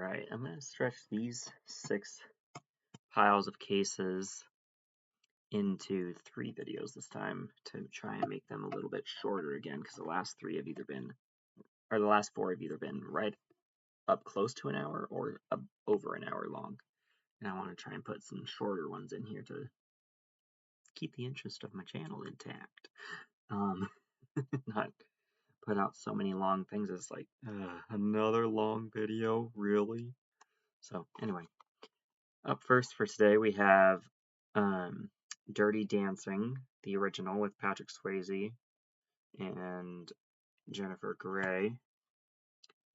Alright, I'm going to stretch these 6 piles of cases into 3 videos this time to try and make them a little bit shorter again, because the last 3 have either been, or the last 4 have either been right up close to an hour or over an hour long. And I want to try and put some shorter ones in here to keep the interest of my channel intact. Not put out so many long things. It's like, another long video, really? So anyway, up first for today we have Dirty Dancing, the original with Patrick Swayze and Jennifer Grey.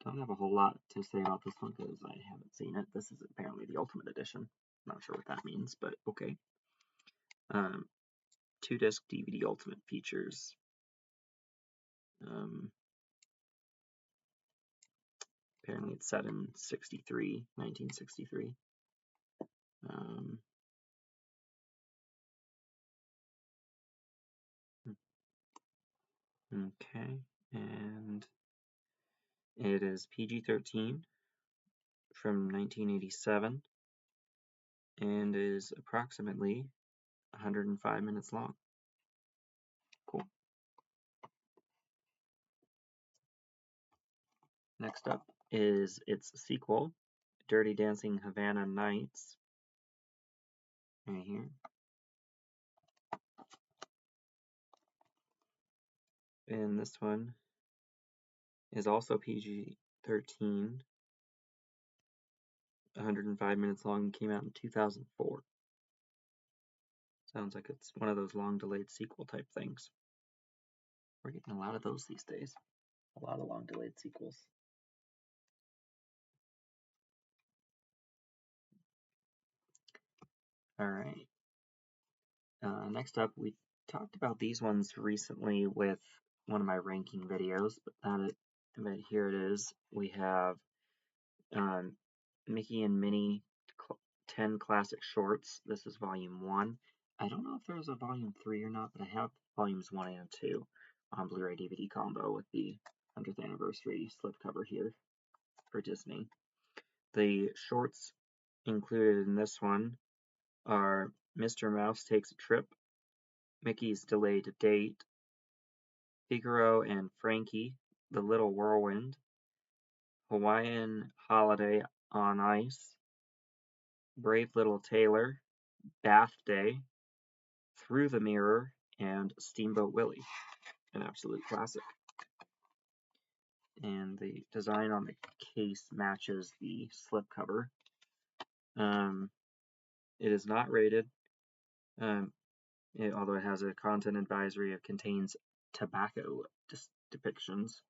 Don't have a whole lot to say about this one because I haven't seen it. This is apparently the Ultimate Edition. Not sure what that means, but okay. 2-disc DVD Ultimate features. Apparently it's set in 1963. Okay, and it is PG-13 from 1987 and is approximately 105 minutes long. Cool. Next up is its sequel, Dirty Dancing Havana Nights. Right here. And this one is also PG-13, 105 minutes long, and came out in 2004. Sounds like it's one of those long-delayed sequel type things. We're getting a lot of those these days. A lot of long-delayed sequels. Alright. Next up, we talked about these ones recently with one of my ranking videos, but here it is. We have Mickey and Minnie 10 Classic Shorts. This is volume 1. I don't know if there's a volume 3 or not, but I have volumes 1 and 2 on Blu-ray DVD combo with the 100th anniversary slipcover here for Disney. The shorts included in this one are Mr. Mouse Takes a Trip, Mickey's Delayed Date, Figaro and Frankie, The Little Whirlwind, Hawaiian Holiday on Ice, Brave Little Tailor, Bath Day, Through the Mirror, and Steamboat Willie, an absolute classic. And the design on the case matches the slipcover. It is not rated, although it has a content advisory. It contains tobacco depictions.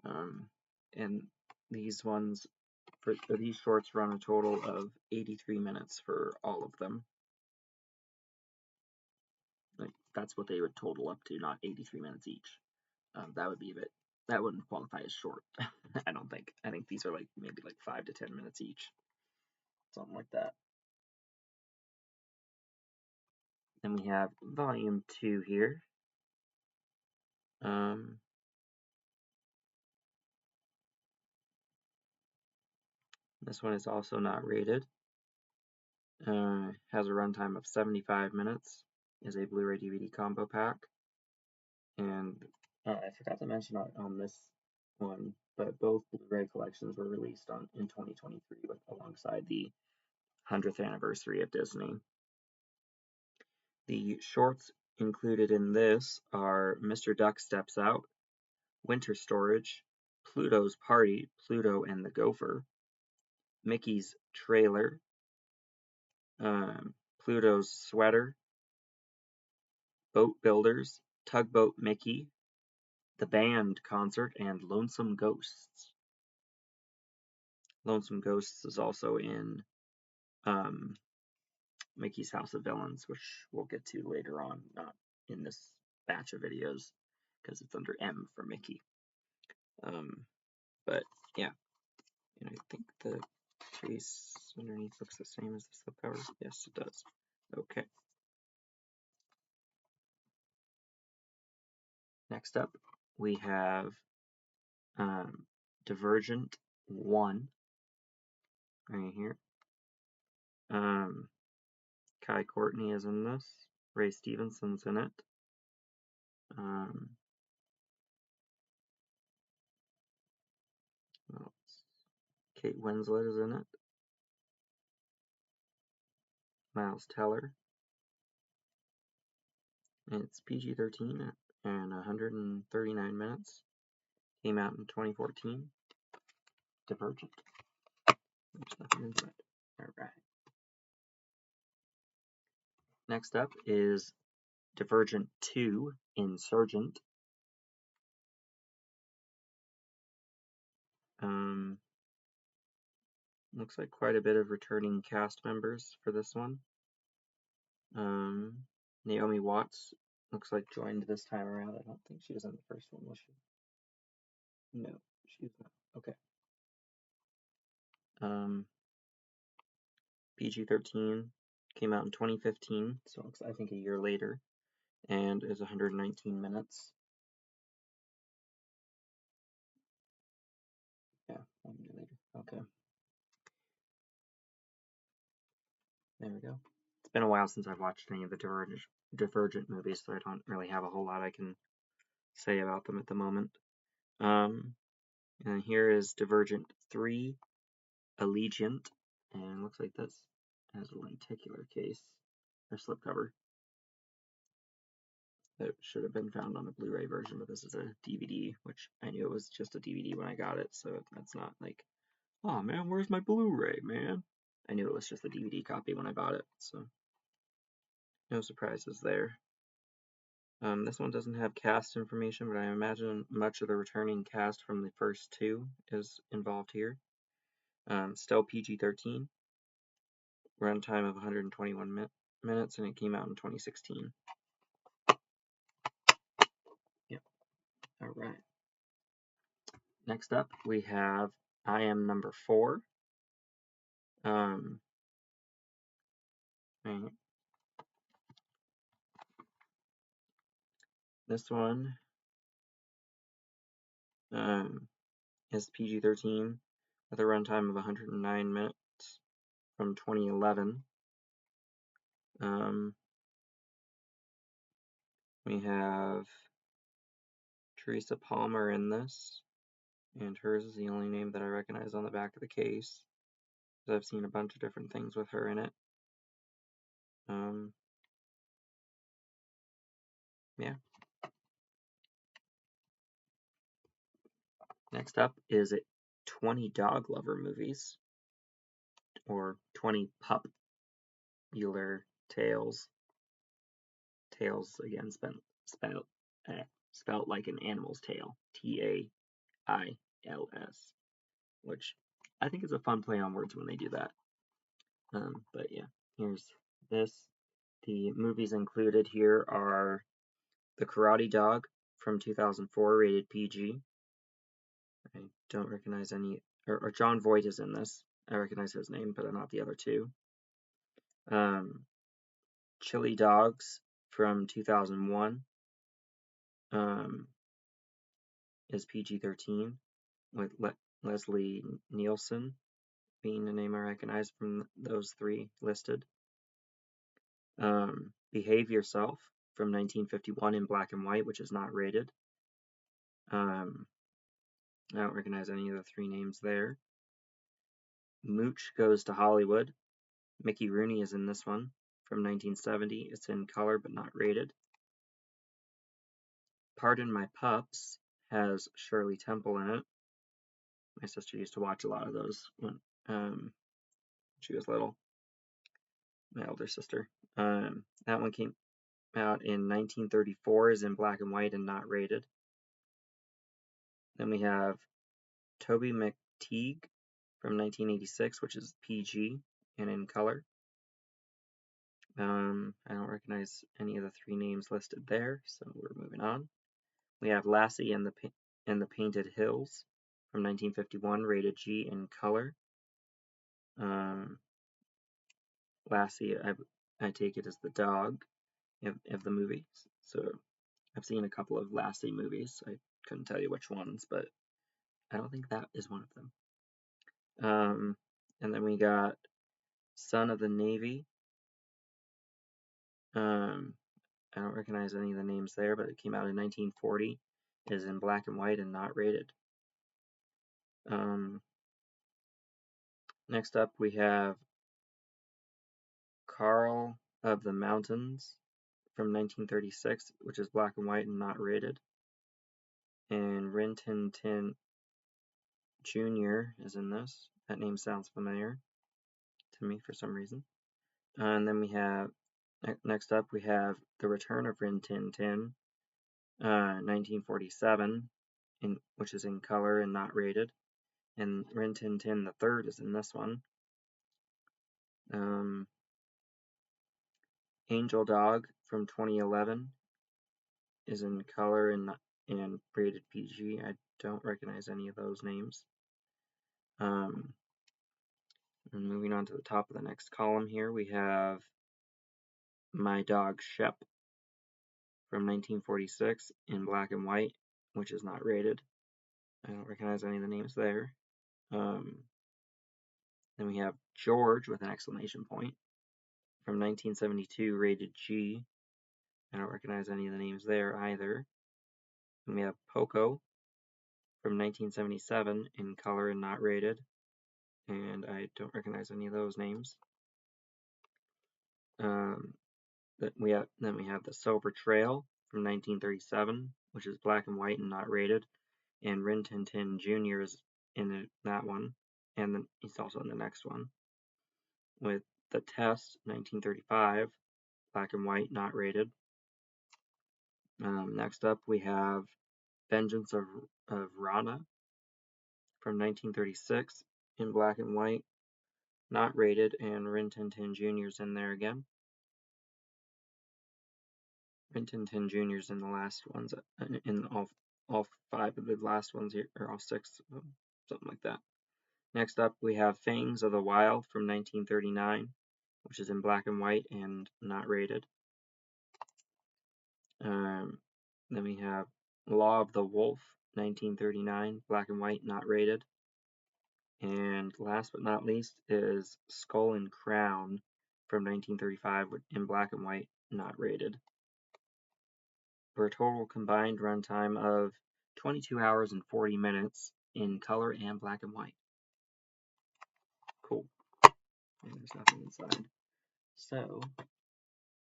And these ones, for these shorts, run a total of 83 minutes for all of them. Like, that's what they would total up to, not 83 minutes each. That would be a bit, that wouldn't qualify as short. I don't think. I think these are like maybe like 5 to 10 minutes each, something like that. Then we have volume 2 here. This one is also not rated. Has a runtime of 75 minutes. Is a Blu-ray DVD combo pack. And I forgot to mention on this one, but both Blu-ray collections were released in 2023 alongside the 100th anniversary of Disney. The shorts included in this are Mr. Duck Steps Out, Winter Storage, Pluto's Party, Pluto and the Gopher, Mickey's Trailer, Pluto's Sweater, Boat Builders, Tugboat Mickey, The Band Concert, and Lonesome Ghosts. Lonesome Ghosts is also in Mickey's House of Villains, which we'll get to later on, not in this batch of videos, because it's under M for Mickey. But yeah, and I think the case underneath looks the same as the slipcover. Yes, it does. Okay. Next up, we have Divergent 1. right here. Kai Courtney is in this. Ray Stevenson's in it. Kate Winslet is in it. Miles Teller. And it's PG-13 and 139 minutes. Came out in 2014. Divergent. There's nothing inside. Alright. Next up is Divergent 2, Insurgent. Looks like quite a bit of returning cast members for this one. Naomi Watts looks like joined this time around. I don't think she was in the first one, was she? No, she's not. Okay. PG-13 came out in 2015, so it's I think a year later, and is 119 minutes. Yeah, 1 year later. Okay. There we go. It's been a while since I've watched any of the Divergent movies, so I don't really have a whole lot I can say about them at the moment. And here is Divergent 3, Allegiant, and looks like this has a lenticular case or slipcover. That should have been found on a Blu-ray version, but this is a DVD, which I knew it was just a DVD when I got it, so that's not like, oh man, where's my Blu-ray, man? I knew it was just a DVD copy when I bought it, so no surprises there. This one doesn't have cast information, but I imagine much of the returning cast from the first two is involved here. Still PG-13, runtime of 121 minutes, and it came out in 2016. Yep. All right. Next up, we have I Am Number 4. Right. This one is PG-13 with a runtime of 109 minutes from 2011. We have Teresa Palmer in this, and hers is the only name that I recognize on the back of the case. I've seen a bunch of different things with her in it. Yeah. Next up is 20 Dog Lover Movies, or 20 Pup-ular Tales. Tales, again, spelled like an animal's tail. Tails, which I think is a fun play on words when they do that. But yeah, here's this. The movies included here are The Karate Dog from 2004, rated PG. I don't recognize any, or Jon Voight is in this. I recognize his name, but not the other two. Chili Dogs from 2001 is PG-13, with Leslie Nielsen being a name I recognize from those three listed. Behave Yourself from 1951 in black and white, which is not rated. I don't recognize any of the three names there. Mooch Goes to Hollywood. Mickey Rooney is in this one from 1970. It's in color but not rated. Pardon My Pups has Shirley Temple in it. My sister used to watch a lot of those when she was little. My older sister. That one came out in 1934, is in black and white and not rated. Then we have Toby McTeague from 1986, which is PG and in color. I don't recognize any of the three names listed there, so we're moving on. We have Lassie and the Painted Hills from 1951, rated G in color. Lassie, I take it as the dog of the movie. So I've seen a couple of Lassie movies. I couldn't tell you which ones, but I don't think that is one of them. And then we got Son of the Navy. I don't recognize any of the names there, but it came out in 1940. It is in black and white and not rated. Next up, we have Carl of the Mountains from 1936, which is black and white and not rated. And Rin Tin Tin Jr. is in this. That name sounds familiar to me for some reason. And then we have, next up, we have The Return of Rin Tin Tin, 1947, which is in color and not rated. And Rin Tin Tin the Third is in this one. Angel Dog from 2011 is in color and rated PG. I don't recognize any of those names. And moving on to the top of the next column here, we have My Dog Shep from 1946 in black and white, which is not rated. I don't recognize any of the names there. Then we have George with an exclamation point from 1972, rated G. I don't recognize any of the names there either. And we have Poco from 1977 in color and not rated, and I don't recognize any of those names. Then we have The Silver Trail from 1937, which is black and white and not rated, and Rin Tin Tin Jr. is in that one, and then he's also in the next one. With The Test, 1935, black and white, not rated. Next up, we have Vengeance of Rana from 1936 in black and white, not rated, and Rin Tin Tin Jr.'s in there again. Rin Tin Tin Jr.'s in the last ones, in all 5 of the last ones here, or all 6 of them, something like that. Next up, we have Fangs of the Wild from 1939, which is in black and white and not rated. Then we have Law of the Wolf, 1939, black and white, not rated. And last but not least is Skull and Crown from 1935 in black and white, not rated. For a total combined runtime of 22 hours and 40 minutes in color and black and white. Cool. And there's nothing inside. So,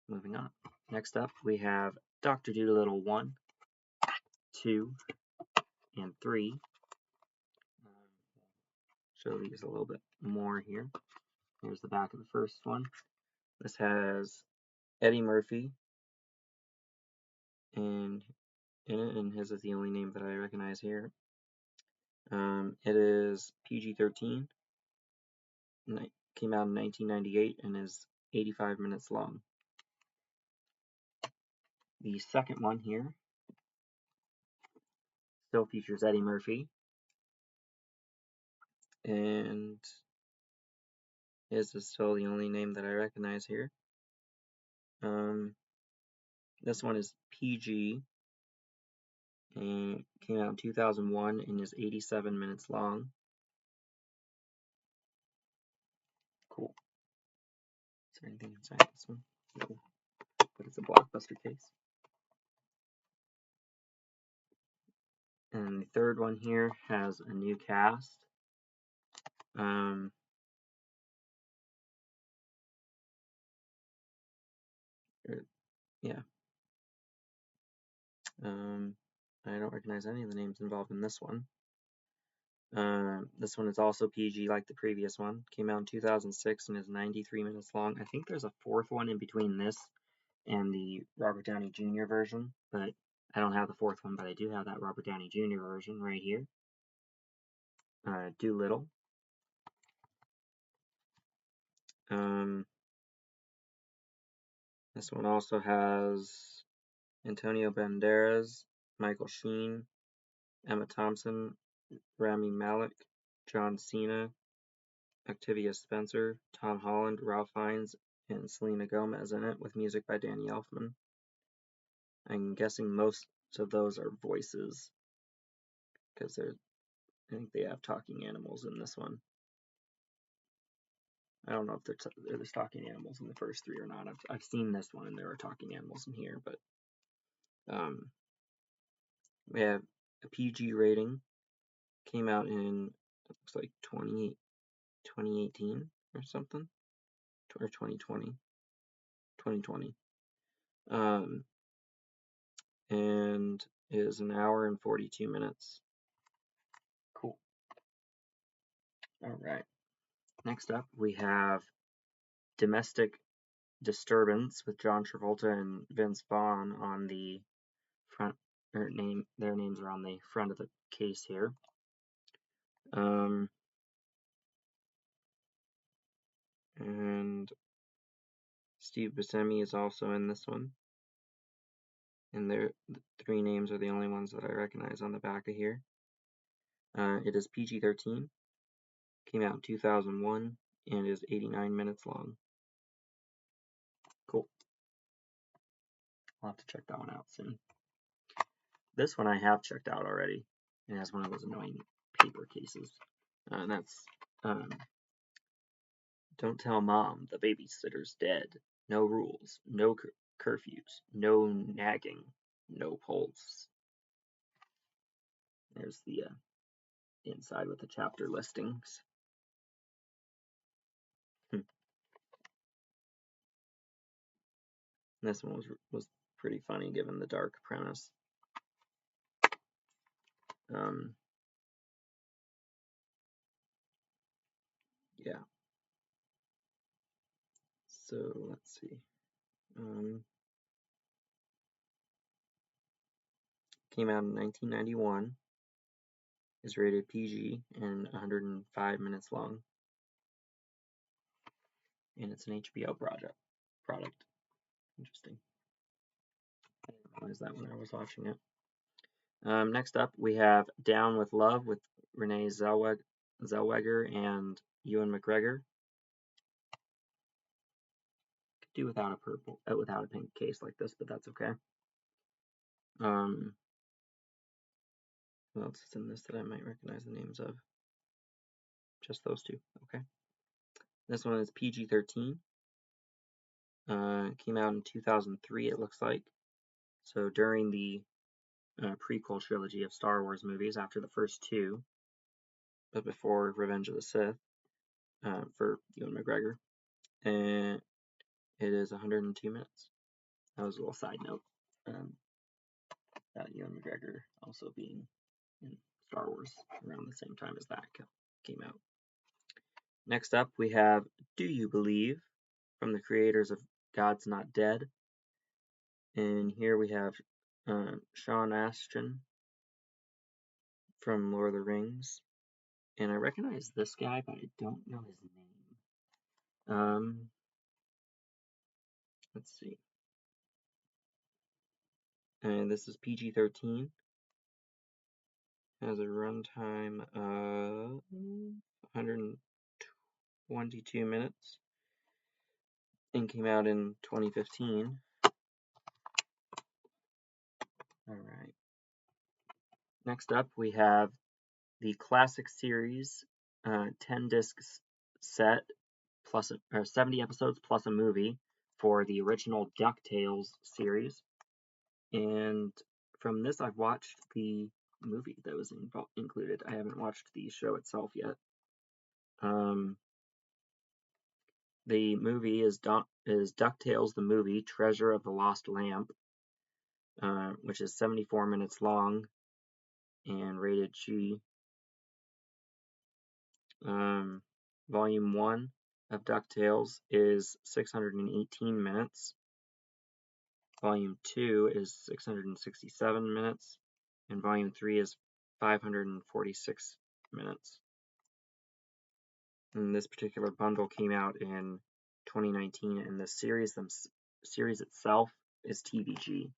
moving on. Next up, we have Dr. Dolittle 1, 2, and 3. Show these a little bit more here. Here's the back of the first one. This has Eddie Murphy in it, and his is the only name that I recognize here. It is PG-13. Came out in 1998 and is 85 minutes long. The second one here still features Eddie Murphy, and his is still the only name that I recognize here. This one is PG and came out in 2001 and is 87 minutes long. Cool. Is there anything inside this one? No, but it's a Blockbuster case. And the third one here has a new cast. Yeah. I don't recognize any of the names involved in this one. This one is also PG like the previous one. Came out in 2006 and is 93 minutes long. I think there's a fourth one in between this and the Robert Downey Jr. version, but I don't have the fourth one, but I do have that Robert Downey Jr. version right here. Dolittle. This one also has Antonio Banderas, Michael Sheen, Emma Thompson, Rami Malek, John Cena, Octavia Spencer, Tom Holland, Ralph Fiennes, and Selena Gomez in it, with music by Danny Elfman. I'm guessing most of those are voices, because I think they have talking animals in this one. I don't know if there's talking animals in the first 3 or not. I've seen this one and there are talking animals in here, but we have a PG rating. Came out in, it looks like 2018 or something, or 2020. And is an hour and 42 minutes. Cool. All right. Next up, we have Domestic Disturbance with John Travolta and Vince Vaughn on the front, or their names are on the front of the case here. And Steve Buscemi is also in this one. And the 3 names are the only ones that I recognize on the back of here. It is PG-13, came out in 2001, and is 89 minutes long. Cool. I'll have to check that one out soon. This one I have checked out already. It has one of those annoying paper cases. And that's Don't Tell Mom the Babysitter's Dead. No rules, no curfews, no nagging, no polls. There's the inside with the chapter listings. This one was pretty funny given the dark premise. Yeah. So let's see. Came out in 1991. Is rated PG and 105 minutes long. And it's an HBO product. Interesting. I didn't realize that when I was watching it. Next up, we have Down with Love with Renee Zellweger and Ewan McGregor. Could do without a pink case like this, but that's okay. Who else is in this that I might recognize the names of? Just those 2. Okay. This one is PG-13. Came out in 2003, it looks like. So during the prequel trilogy of Star Wars movies, after the first 2, but before Revenge of the Sith, for Ewan McGregor. And it is 102 minutes. That was a little side note. That Ewan McGregor also being in Star Wars around the same time as that came out. Next up, we have Do You Believe from the creators of God's Not Dead. And here we have Sean Astin from Lord of the Rings. And I recognize this guy, but I don't know his name. Let's see. And this is PG-13. Has a runtime of 122 minutes. And came out in 2015. Alright. Next up, we have the classic series 10-disc set plus 70 episodes plus a movie for the original DuckTales series. And from this, I've watched the movie that was included. I haven't watched the show itself yet. The movie is DuckTales the Movie, Treasure of the Lost Lamp, which is 74 minutes long and rated G. Volume 1 of DuckTales is 618 minutes. Volume 2 is 667 minutes. And Volume 3 is 546 minutes. And this particular bundle came out in 2019, and the series itself is TVG.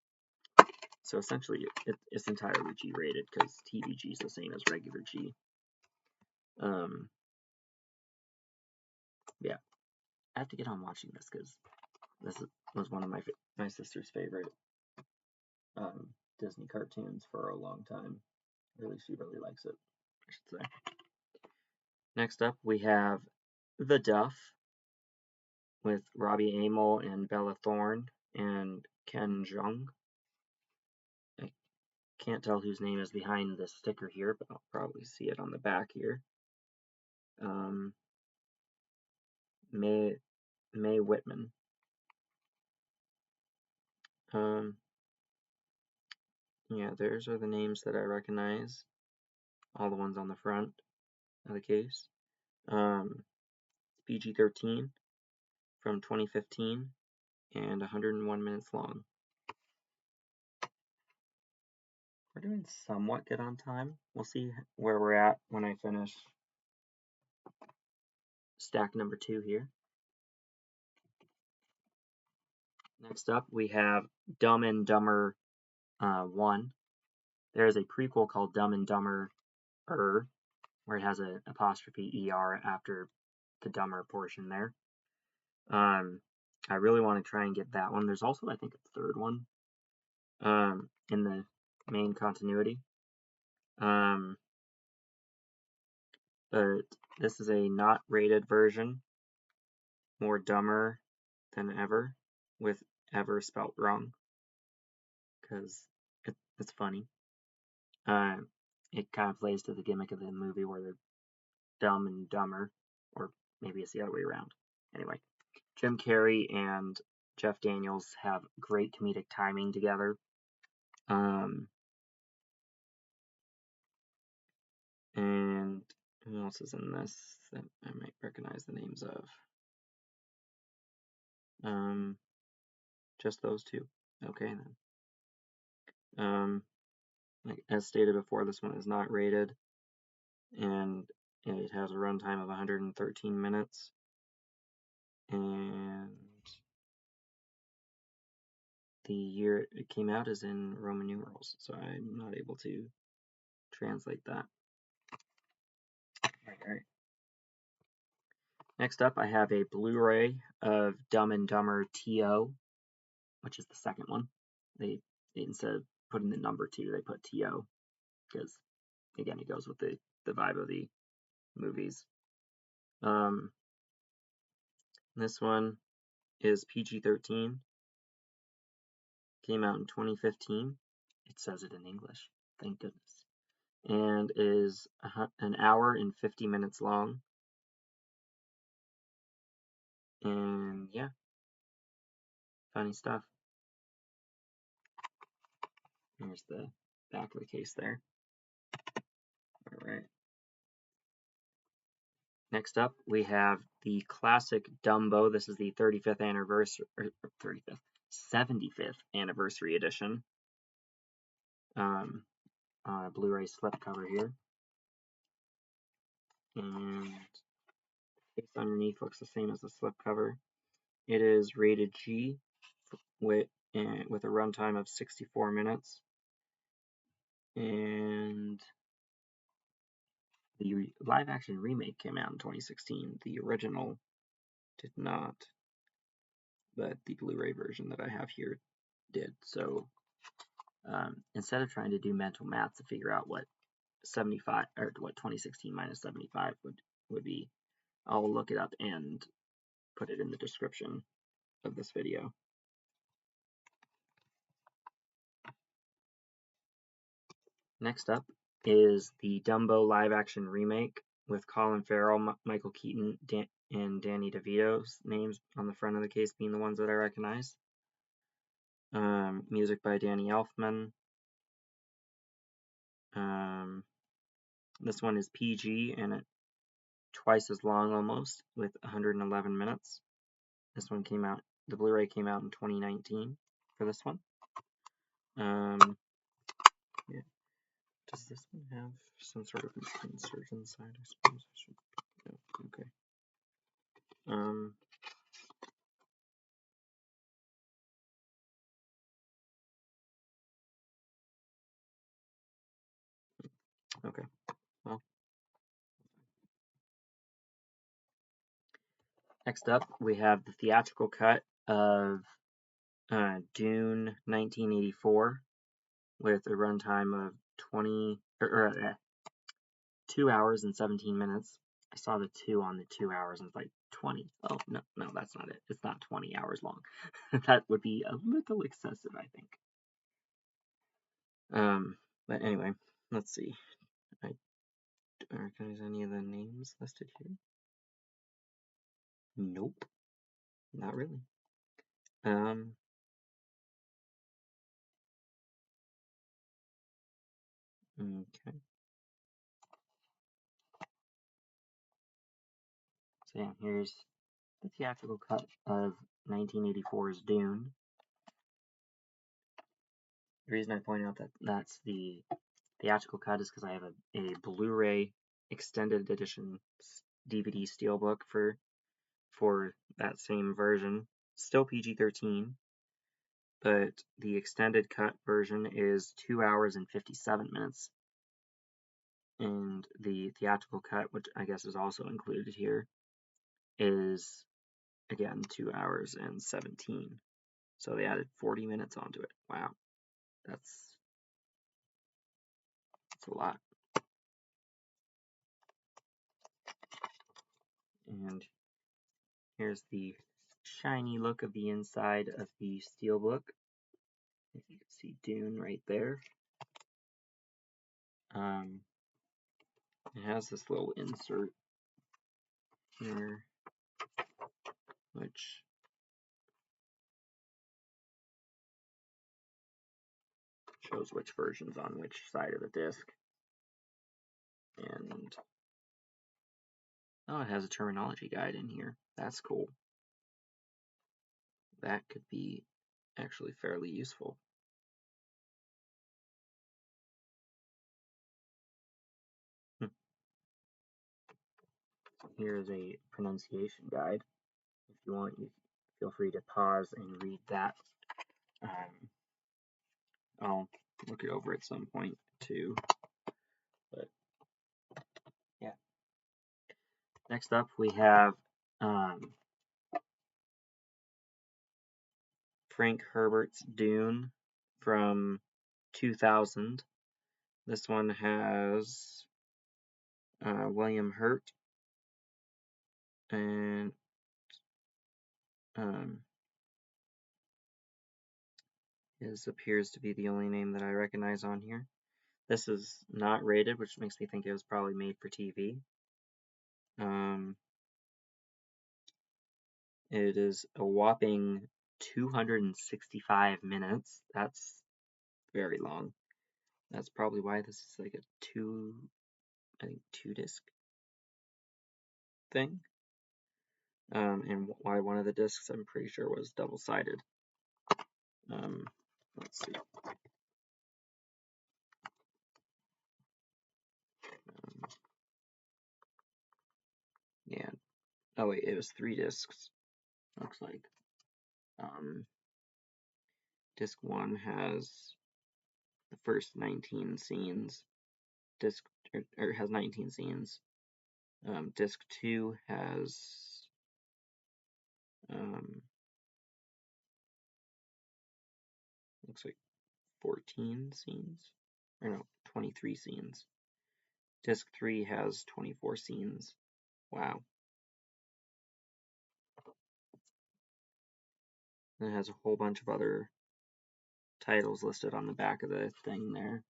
So essentially, it's entirely G-rated because TVG is the same as regular G. Yeah, I have to get on watching this because this was one of my sister's favorite Disney cartoons for a long time. She really likes it, I should say. Next up, we have The Duff with Robbie Amell and Bella Thorne and Ken Jeong. I can't tell whose name is behind this sticker here, but I'll probably see it on the back here. Mae Whitman. Yeah, those are the names that I recognize. All the ones on the front of the case. PG-13 from 2015 and 101 minutes long. We're doing somewhat good on time. We'll see where we're at when I finish stack number 2 here. Next up, we have Dumb and Dumber 1. There is a prequel called Dumb and Dumber where it has an apostrophe ER after the dumber portion there. I really want to try and get that one. There's also, I think, a third one in the main continuity. But this is a not rated version, more dumber than ever, with ever spelt wrong, because it's funny. It kind of plays to the gimmick of the movie where they're dumb and dumber, or maybe it's the other way around. Anyway, Jim Carrey and Jeff Daniels have great comedic timing together. And who else is in this that I might recognize the names of? Just those two. Okay then. As stated before, this one is not rated, and it has a runtime of 113 minutes. And the year it came out is in Roman numerals, so I'm not able to translate that. Alright. Next up, I have a Blu-ray of Dumb and Dumber TO, which is the second one. They instead of putting the number 2, they put TO, because again, it goes with the vibe of the movies. This one is PG-13. Came out in 2015. It says it in English, thank goodness. And is an hour and 50 minutes long. And yeah, funny stuff. Here's the back of the case there. Alright. Next up, we have the classic Dumbo. This is the 75th anniversary edition. On a Blu-ray slipcover here. And the case underneath looks the same as the slipcover. It is rated G with a runtime of 64 minutes. And the live-action remake came out in 2016. The original did not, but the Blu-ray version that I have here did. So instead of trying to do mental math to figure out what 2016 minus 75 would be, I'll look it up and put it in the description of this video. Next up is the Dumbo live-action remake with Colin Farrell, Michael Keaton, and Danny DeVito's names on the front of the case being the ones that I recognize. Music by Danny Elfman. This one is PG and twice as long almost, with 111 minutes. This one came out, the Blu-ray came out in 2019 for this one. Yeah. Does this one have some sort of insert inside? I suppose I should. No, okay. Okay. Well. Next up, we have the theatrical cut of Dune 1984 with a runtime of 2 hours and 17 minutes. I saw the 2 on the 2 hours and it's like 20. Oh, no, that's not it. It's not 20 hours long. That would be a little excessive, I think. But anyway, let's see. I don't recognize any of the names listed here. Nope, not really. Okay. So yeah, here's the theatrical cut of 1984's Dune. The reason I point out that that's the theatrical cut is because I have a Blu-ray extended edition DVD steelbook for that same version. Still PG-13, but the extended cut version is 2 hours and 57 minutes. And the theatrical cut, which I guess is also included here, is again 2 hours and 17. So they added 40 minutes onto it. Wow. That's a lot. And here's the shiny look of the inside of the steelbook. You can see Dune right there. It has this little insert here, which shows which version's on which side of the disc. And oh, it has a terminology guide in here. That's cool. That could be actually fairly useful. Here is a pronunciation guide. If you want, you feel free to pause and read that. I'll look it over at some point too. But yeah. Next up, we have Frank Herbert's Dune from 2000. This one has William Hurt and his appears to be the only name that I recognize on here. This is not rated, which makes me think it was probably made for TV. It is a whopping 265 minutes. That's very long. That's probably why this is like a two disc thing. And why one of the discs I'm pretty sure was double-sided. Let's see. Yeah. Oh wait, it was 3 discs. Looks like. Disc 1 has the first 19 scenes. Disc has 19 scenes. Disc 2 has looks like 14 scenes. Or no, 23 scenes. Disc 3 has 24 scenes. Wow. And it has a whole bunch of other titles listed on the back of the thing there.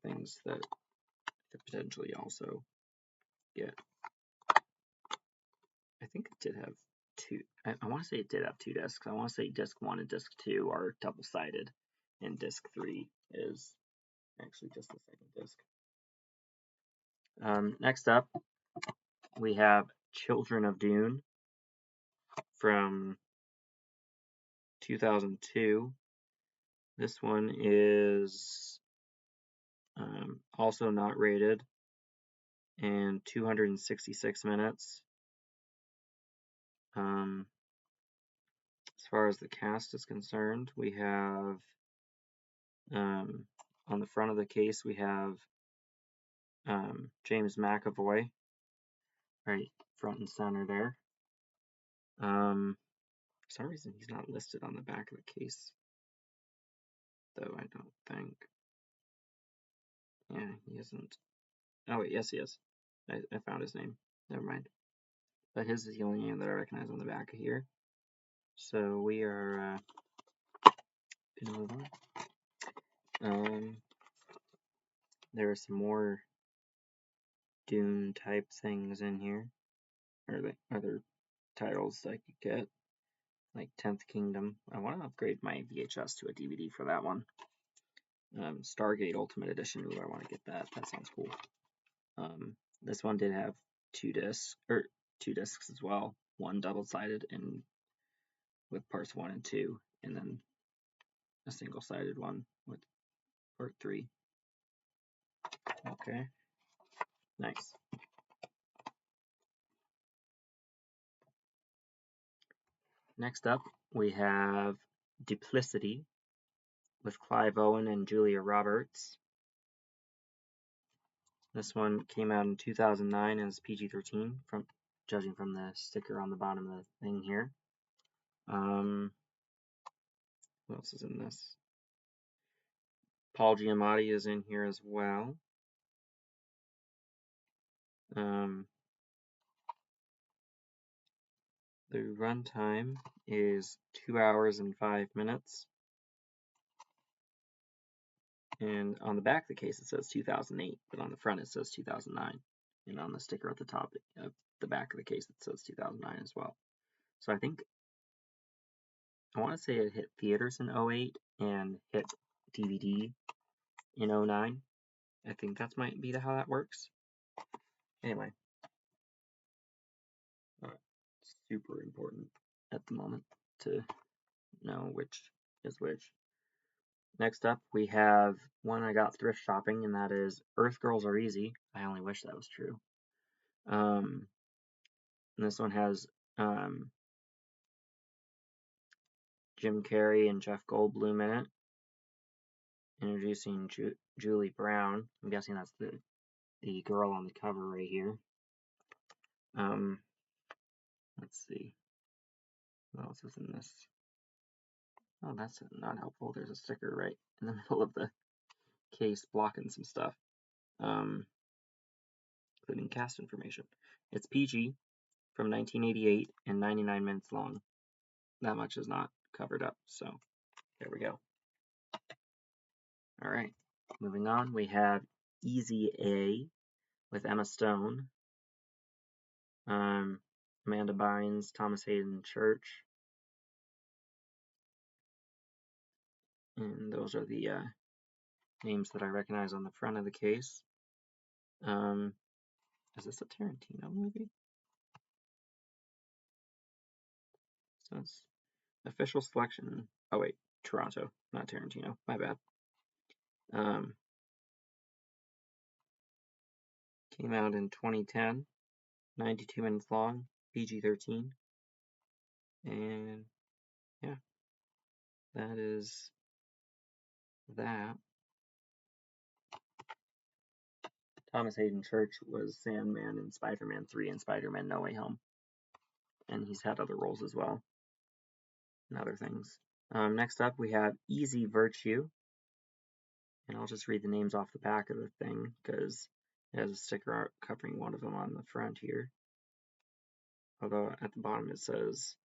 Things that could potentially also get. I think it did have 2. I want to say it did have 2 discs. I want to say disc 1 and disc 2 are double-sided, and disc 3 is actually just the second disc. Next up, we have Children of Dune from 2002. This one is also not rated and 266 minutes. As far as the cast is concerned, we have on the front of the case we have James McAvoy right front and center there. For some reason he's not listed on the back of the case, though I don't think. Yeah, he isn't. Oh wait, yes he is. I found his name. Never mind. But his is the only name that I recognize on the back of here. So we are gonna move on. There are some more Dune type things in here, or the other titles I could get, like 10th Kingdom. I want to upgrade my VHS to a DVD for that one. Stargate Ultimate Edition. Ooh, I want to get that. That sounds cool. This one did have two discs as well. One double-sided and with parts 1 and 2, and then a single-sided one with part 3. Okay, nice. Next up, we have Duplicity with Clive Owen and Julia Roberts. This one came out in 2009 as PG-13, judging from the sticker on the bottom of the thing here. Who else is in this? Paul Giamatti is in here as well. The runtime is 2 hours and 5 minutes. And on the back of the case it says 2008, but on the front it says 2009. And on the sticker at the top of the back of the case it says 2009 as well. So I want to say it hit theaters in 2008 and hit DVD in 2009. I think that might be how that works. Anyway, super important at the moment to know which is which. Next up, we have one I got thrift shopping, and that is Earth Girls Are Easy. I only wish that was true. And this one has Jim Carrey and Jeff Goldblum in it. Introducing Julie Brown. I'm guessing that's the girl on the cover right here. Let's see. What else is in this? Oh, that's not helpful. There's a sticker right in the middle of the case blocking some stuff, including cast information. It's PG from 1988 and 99 minutes long. That much is not covered up, so there we go. All right, moving on, we have Easy A with Emma Stone, Amanda Bynes, Thomas Hayden Church, and those are the names that I recognize on the front of the case. Is this a Tarantino movie? So it's official selection. Oh wait, Toronto, not Tarantino. My bad. Came out in 2010, 92 minutes long, PG-13, and yeah, that is that. Thomas Hayden Church was Sandman in Spider-Man 3 and Spider-Man No Way Home, and he's had other roles as well and other things. Next up, we have Easy Virtue, and I'll just read the names off the back of the thing because it has a sticker covering one of them on the front here. Although at the bottom it says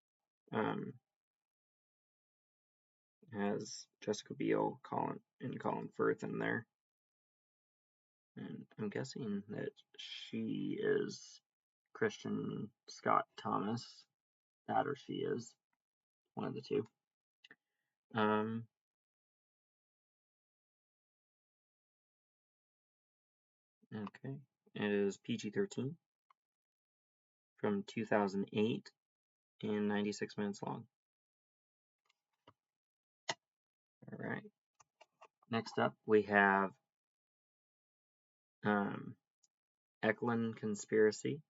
has Jessica Biel, Colin Firth in there. And I'm guessing that she is Kristen Scott Thomas. That or she is. One of the two. Okay. It is PG-13 from 2008 and 96 minutes long. Alright. Next up, we have Eklund Conspiracy.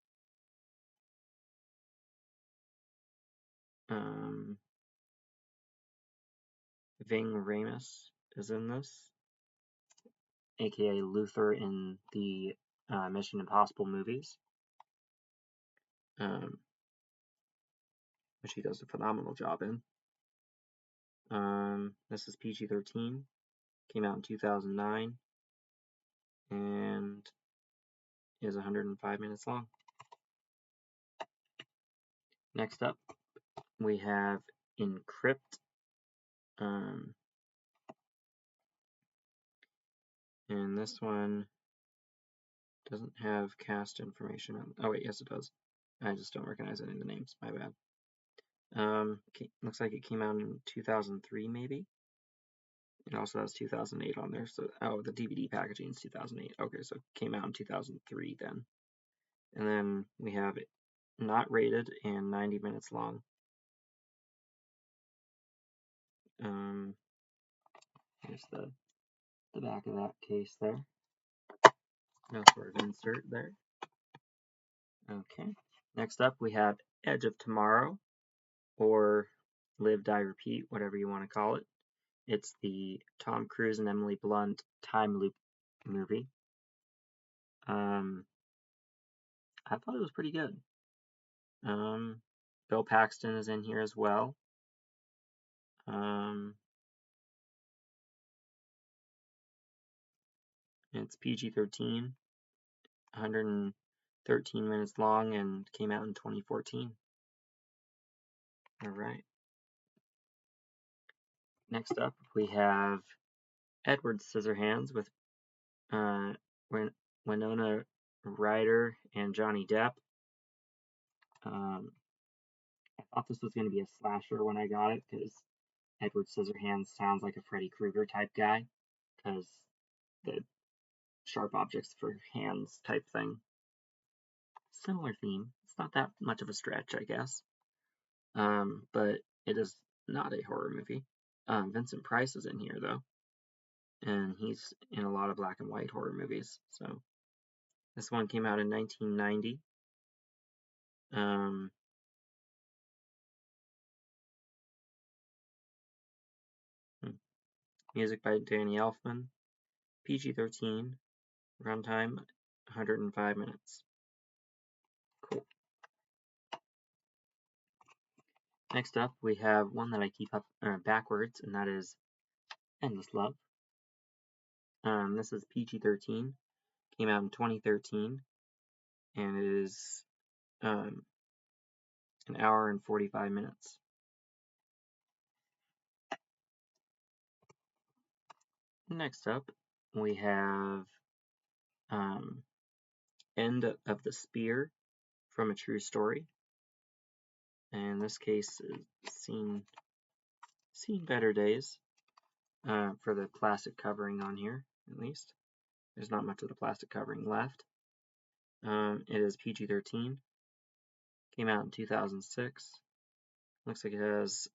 Ving Rhames is in this, aka Luther in the Mission Impossible movies, which he does a phenomenal job in. This is PG-13, came out in 2009, and is 105 minutes long. Next up, we have Encrypt. And this one doesn't have cast information on. Oh wait, yes it does. I just don't recognize any of the names. My bad. Looks like it came out in 2003 maybe. It also has 2008 on there. So the DVD packaging is 2008. Okay, so it came out in 2003 then. And then we have it not rated and 90 minutes long. Here's the back of that case there. No sort of insert there. Okay. Next up, we have Edge of Tomorrow, or Live, Die, Repeat, whatever you want to call it. It's the Tom Cruise and Emily Blunt time loop movie. I thought it was pretty good. Bill Paxton is in here as well. It's PG-13, 113 minutes long, and came out in 2014. All right. Next up, we have Edward Scissorhands with Winona Ryder and Johnny Depp. I thought this was going to be a slasher when I got it because Edward Scissorhands sounds like a Freddy Krueger type guy because the sharp objects for hands type thing. Similar theme. It's not that much of a stretch, I guess. But it is not a horror movie. Vincent Price is in here though, and he's in a lot of black and white horror movies. So this one came out in 1990. Music by Danny Elfman. PG-13. Runtime 105 minutes. Cool. Next up, we have one that I keep up backwards, and that is Endless Love. This is PG-13. Came out in 2013, and it is an hour and 45 minutes. Next up, we have End of the Spear from A True Story. And this case has seen better days for the plastic covering on here, at least. There's not much of the plastic covering left. It is PG-13. Came out in 2006. Looks like it has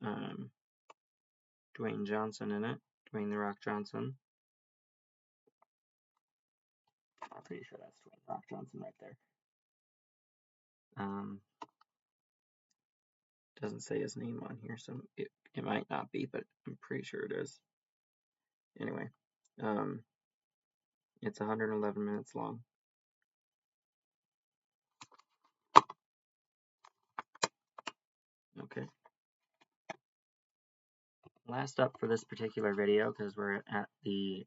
Dwayne Johnson in it. Dwayne The Rock Johnson. I'm pretty sure that's Dwayne The Rock Johnson right there. Doesn't say his name on here, so it might not be, but I'm pretty sure it is. Anyway, it's 111 minutes long. Okay. Last up for this particular video, because we're at the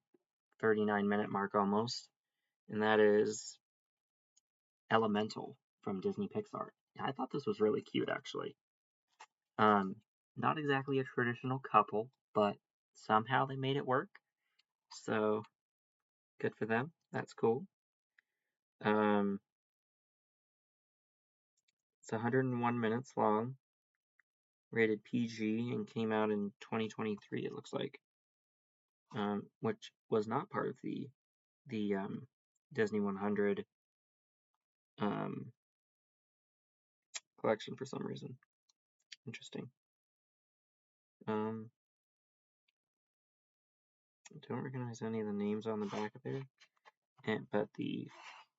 39-minute mark almost, and that is Elemental from Disney Pixar. I thought this was really cute, actually. Not exactly a traditional couple, but somehow they made it work. So, good for them. That's cool. It's 101 minutes long, rated PG, and came out in 2023, it looks like, which was not part of the Disney 100 collection for some reason. Interesting. I don't recognize any of the names on the back of there, but the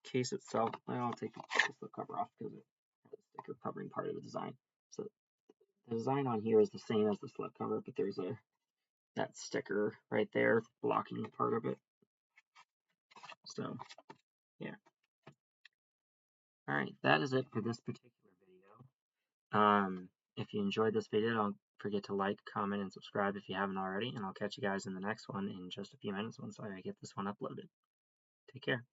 case itself, I'll take the slipcover off because it has a sticker covering part of the design. So the design on here is the same as the slipcover, but there's that sticker right there blocking part of it. So yeah. Alright, that is it for this particular video. If you enjoyed this video, don't forget to like, comment, and subscribe if you haven't already, and I'll catch you guys in the next one in just a few minutes once I get this one uploaded. Take care.